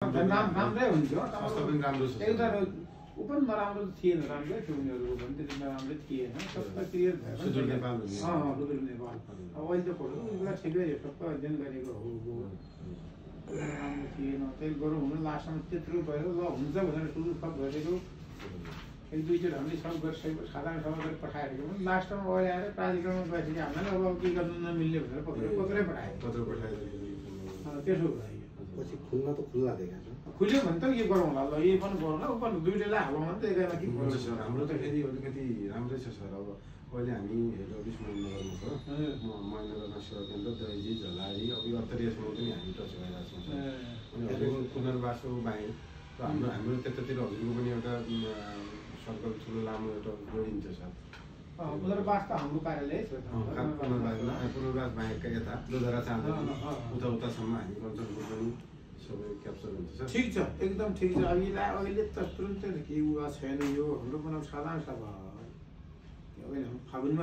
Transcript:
राम्रै हुन्थ्यो स्वास्थ्य पनि राम्रो छ एउटा ऊ पनि नराम्रो थिएन राम्रै थियो उनीहरूको पनि त्यति नराम्रो थिएन सबै क्लियर भयो सुदूर नेपाल सुदूर नेपाल अब अहिले त फोटो उसलाई ठिकै सबै अध्ययन गरेको हो राम्रो थिएन त्यही गरौँ हुन लास्टमा त्यत्रो भयो ल हुन्छ भनेर सुरु सब गरेको एक दुईचोटि हामीले सब गरेर साधारण सभा गरेर पठाएको पनि लास्टमा अहिले आएर प्राधिकरणमा गएपछि हामीलाई अब के गर्नु नमिल्ने भनेर पत्रै पठायो त्यसो भयो पछि खुल्न त खुल्ला देखा खुल्यो भने त के गरौँ होला ल यही पनि गरौँ ल ऊ पनि दुइटैलाई हालौँ भने त एकैमा के हुन्छ सर हाम्रो त फेरि अलिकति राम्रै छ सर अब अहिले हामी हेड अफिस महेन्द्रगरमा छ महेन्द्रगरमा सेवा केन्द्र दहीजी झलारी अब यो अन्तर्यासमा पनि हामी टच भइरहेको छौँ अनि हजुरको पुनर्वासको बाहेक र हाम्रो त्यतातिर हजुरको पनि एउटा सर्कल ठुलो लामो एउटा जोडिन्छ सर पुनर्वास त हाम्रो कार्यालय छ पुनर्वास बाहेकका यता लोधरा चाँदो उतासम्म हामी कञ्चनपुर पनि सबै क्याप्चर हुन्छ सर ठिक छ एकदम ठिक छ अहिले त तुरुन्तै के उहाँ छैन यो हाम्रो पनि साधारण सभा फागुनमा